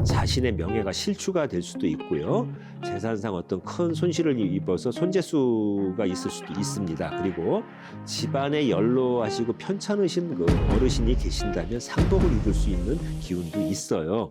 자신의 명예가 실추가 될 수도 있고요. 재산상 어떤 큰 손실을 입어서 손재수가 있을 수도 있습니다. 그리고 집안에 연로하시고 편찮으신 그 어르신이 계신다면 상복을 입을 수 있는 기운도 있어요.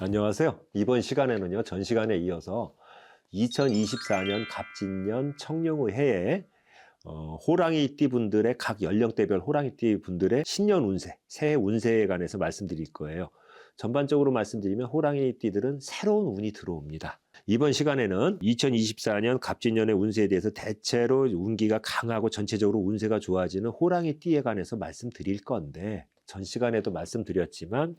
안녕하세요. 이번 시간에는요, 전 시간에 이어서 2024년 갑진년 청룡의 해에 호랑이띠 분들의 각 연령대별 호랑이띠 분들의 신년 운세, 새해 운세에 관해서 말씀드릴 거예요. 전반적으로 말씀드리면 호랑이띠들은 새로운 운이 들어옵니다. 이번 시간에는 2024년 갑진년의 운세에 대해서 대체로 운기가 강하고 전체적으로 운세가 좋아지는 호랑이띠에 관해서 말씀드릴 건데, 전 시간에도 말씀드렸지만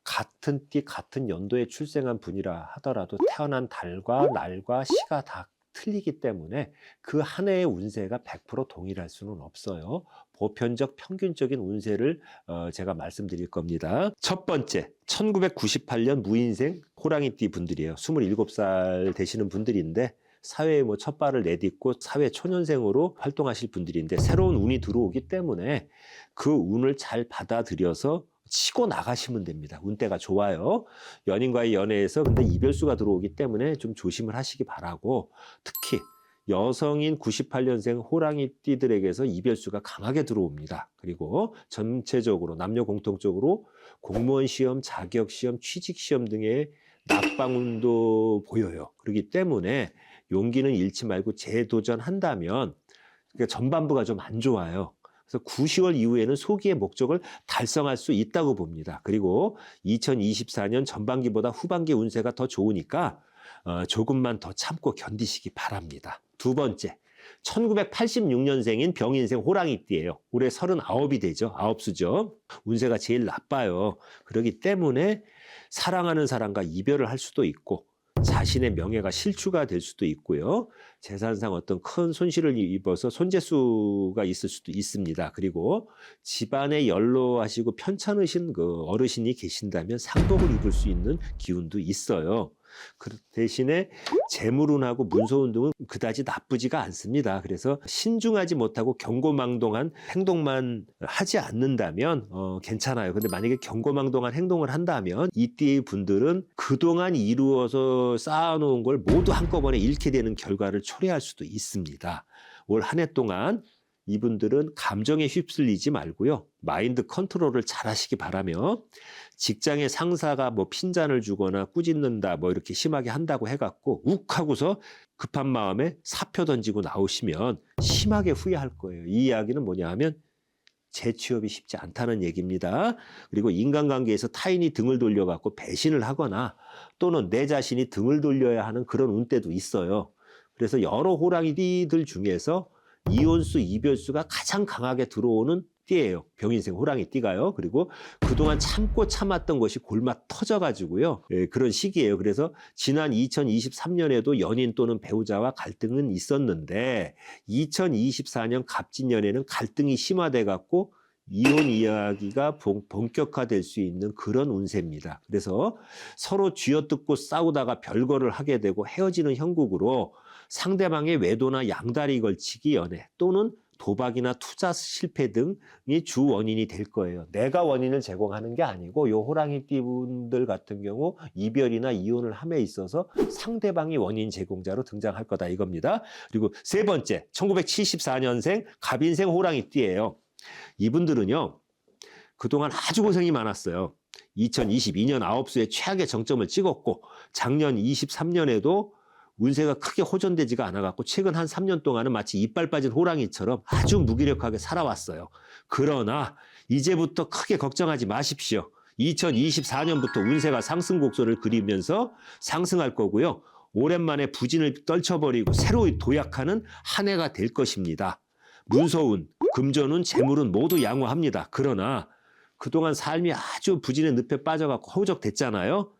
같은 띠, 같은 연도에 출생한 분이라 하더라도 태어난 달과 날과 시가 다 틀리기 때문에 그 한 해의 운세가 100% 동일할 수는 없어요. 보편적 평균적인 운세를 제가 말씀드릴 겁니다. 첫 번째, 1998년 무인생 호랑이띠 분들이에요. 27살 되시는 분들인데 사회에 첫 발을 내딛고 사회 초년생으로 활동하실 분들인데 새로운 운이 들어오기 때문에 그 운을 잘 받아들여서 치고 나가시면 됩니다. 운때가 좋아요. 연인과의 연애에서 근데 이별수가 들어오기 때문에 좀 조심을 하시기 바라고, 특히 여성인 98년생 호랑이띠들에게서 이별수가 강하게 들어옵니다. 그리고 전체적으로 남녀 공통적으로 공무원 시험, 자격 시험, 취직 시험 등의 낙방운도 보여요. 그렇기 때문에 용기는 잃지 말고 재도전한다면 전반부가 좀 안 좋아요. 그래서 9, 10월 이후에는 소기의 목적을 달성할 수 있다고 봅니다. 그리고 2024년 전반기보다 후반기 운세가 더 좋으니까 조금만 더 참고 견디시기 바랍니다. 두 번째, 1986년생인 병인생 호랑이띠예요. 올해 39이 되죠. 9수죠. 운세가 제일 나빠요. 그렇기 때문에 사랑하는 사람과 이별을 할 수도 있고 자신의 명예가 실추가 될 수도 있고요. 재산상 어떤 큰 손실을 입어서 손재수가 있을 수도 있습니다. 그리고 집안에 연로하시고 편찮으신 그 어르신이 계신다면 상복을 입을 수 있는 기운도 있어요. 그 대신에 재물운하고 문서운 등은 그다지 나쁘지가 않습니다. 그래서 신중하지 못하고 경고망동한 행동만 하지 않는다면 괜찮아요. 근데 만약에 경고망동한 행동을 한다면 이 띠의 분들은 그동안 이루어서 쌓아놓은 걸 모두 한꺼번에 잃게 되는 결과를 초래할 수도 있습니다. 올 한 해 동안 이분들은 감정에 휩쓸리지 말고요. 마인드 컨트롤을 잘 하시기 바라며, 직장의 상사가 핀잔을 주거나 꾸짖는다 이렇게 심하게 한다고 해갖고 욱 하고서 급한 마음에 사표 던지고 나오시면 심하게 후회할 거예요. 이 이야기는 뭐냐 하면 재취업이 쉽지 않다는 얘기입니다. 그리고 인간관계에서 타인이 등을 돌려갖고 배신을 하거나 또는 내 자신이 등을 돌려야 하는 그런 운때도 있어요. 그래서 여러 호랑이띠들 중에서 이혼수, 이별수가 가장 강하게 들어오는 띠예요. 병인생 호랑이띠가요. 그리고 그동안 참고 참았던 것이 골마 터져가지고요. 그런 시기예요. 그래서 지난 2023년에도 연인 또는 배우자와 갈등은 있었는데 2024년 갑진년에는 갈등이 심화돼갖고 이혼 이야기가 본격화될 수 있는 그런 운세입니다. 그래서 서로 쥐어뜯고 싸우다가 별거를 하게 되고 헤어지는 형국으로 상대방의 외도나 양다리 걸치기 연애 또는 도박이나 투자 실패 등이 주 원인이 될 거예요. 내가 원인을 제공하는 게 아니고 요 호랑이띠 분들 같은 경우 이별이나 이혼을 함에 있어서 상대방이 원인 제공자로 등장할 거다 이겁니다. 그리고 세 번째, 1974년생 갑인생 호랑이띠예요. 이분들은요, 그동안 아주 고생이 많았어요. 2022년 9수에 최악의 정점을 찍었고 작년 23년에도 운세가 크게 호전되지가 않아갖고 최근 한 3년 동안은 마치 이빨 빠진 호랑이처럼 아주 무기력하게 살아왔어요. 그러나 이제부터 크게 걱정하지 마십시오. 2024년부터 운세가 상승 곡선을 그리면서 상승할 거고요. 오랜만에 부진을 떨쳐버리고 새로 도약하는 한 해가 될 것입니다. 문서운, 금전운, 재물운 모두 양호합니다. 그러나 그동안 삶이 아주 부진의 늪에 빠져갖고 허우적댔잖아요.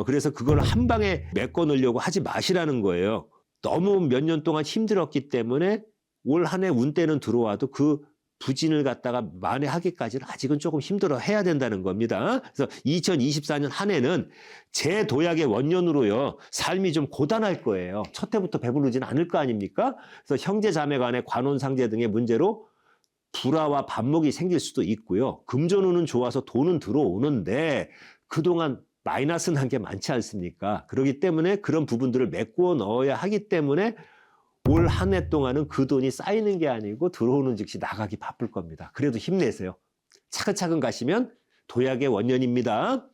그래서 그걸 한 방에 메꿔 넣으려고 하지 마시라는 거예요. 너무 몇 년 동안 힘들었기 때문에 올 한 해 운때는 들어와도 그 부진을 갖다가 만회하기까지는 아직은 조금 힘들어 해야 된다는 겁니다. 그래서 2024년 한 해는 재도약의 원년으로요. 삶이 좀 고단할 거예요. 첫 해부터 배부르지는 않을 거 아닙니까? 그래서 형제 자매 간의 관혼 상제 등의 문제로 불화와 반목이 생길 수도 있고요. 금전운은 좋아서 돈은 들어오는데 그동안 마이너스 난 게 많지 않습니까? 그렇기 때문에 그런 부분들을 메꾸어 넣어야 하기 때문에 올 한 해 동안은 그 돈이 쌓이는 게 아니고 들어오는 즉시 나가기 바쁠 겁니다. 그래도 힘내세요. 차근차근 가시면 도약의 원년입니다.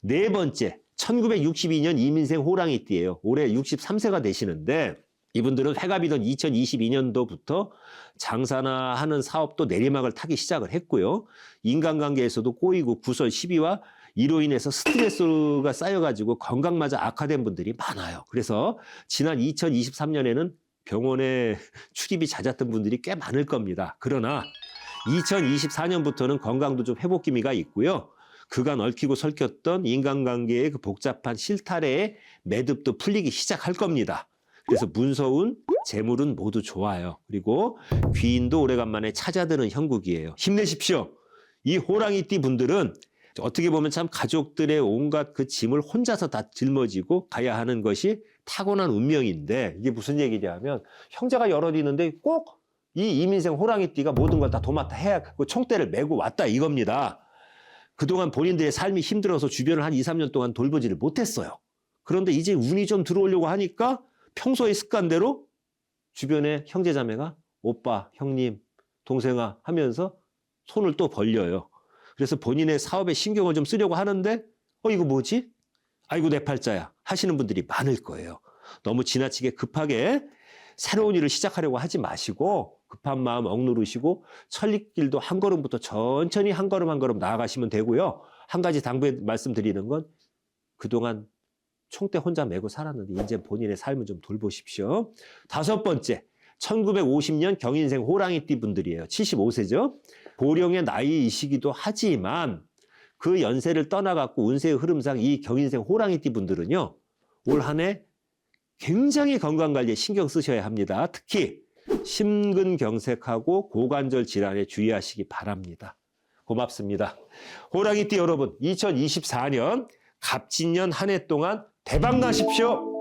네 번째, 1962년 이민생 호랑이띠예요. 올해 63세가 되시는데 이분들은 회갑이던 2022년도부터 장사나 하는 사업도 내리막을 타기 시작을 했고요. 인간관계에서도 꼬이고 구설, 시비와 이로 인해서 스트레스가 쌓여가지고 건강마저 악화된 분들이 많아요. 그래서 지난 2023년에는 병원에 출입이 잦았던 분들이 꽤 많을 겁니다. 그러나 2024년부터는 건강도 좀 회복 기미가 있고요. 그간 얽히고 설켰던 인간관계의 그 복잡한 실타래의 매듭도 풀리기 시작할 겁니다. 그래서 문서운, 재물은 모두 좋아요. 그리고 귀인도 오래간만에 찾아드는 형국이에요. 힘내십시오. 이 호랑이띠 분들은 어떻게 보면 참 가족들의 온갖 그 짐을 혼자서 다 짊어지고 가야 하는 것이 타고난 운명인데 이게 무슨 얘기냐면 형제가 여럿 있는데 꼭 이 이민생 호랑이띠가 모든 걸 다 도맡아 해야 그 총대를 메고 왔다 이겁니다. 그동안 본인들의 삶이 힘들어서 주변을 한 2, 3년 동안 돌보지를 못했어요. 그런데 이제 운이 좀 들어오려고 하니까 평소의 습관대로 주변에 형제자매가 오빠, 형님, 동생아 하면서 손을 또 벌려요. 그래서 본인의 사업에 신경을 좀 쓰려고 하는데 이거 뭐지? 아이고 내 팔자야 하시는 분들이 많을 거예요. 너무 지나치게 급하게 새로운 일을 시작하려고 하지 마시고 급한 마음 억누르시고 천리길도 한 걸음부터 천천히 한 걸음 한 걸음 나아가시면 되고요. 한 가지 당부해 말씀드리는 건 그동안 총대 혼자 메고 살았는데 이제 본인의 삶을 좀 돌보십시오. 다섯 번째, 1950년 경인생 호랑이띠 분들이에요. 75세죠. 보령의 나이이시기도 하지만 그 연세를 떠나갖고 운세의 흐름상 이 경인생 호랑이띠 분들은요. 올 한 해 굉장히 건강관리에 신경 쓰셔야 합니다. 특히 심근경색하고 고관절 질환에 주의하시기 바랍니다. 고맙습니다. 호랑이띠 여러분, 2024년 갑진년 한 해 동안 대박 나십시오.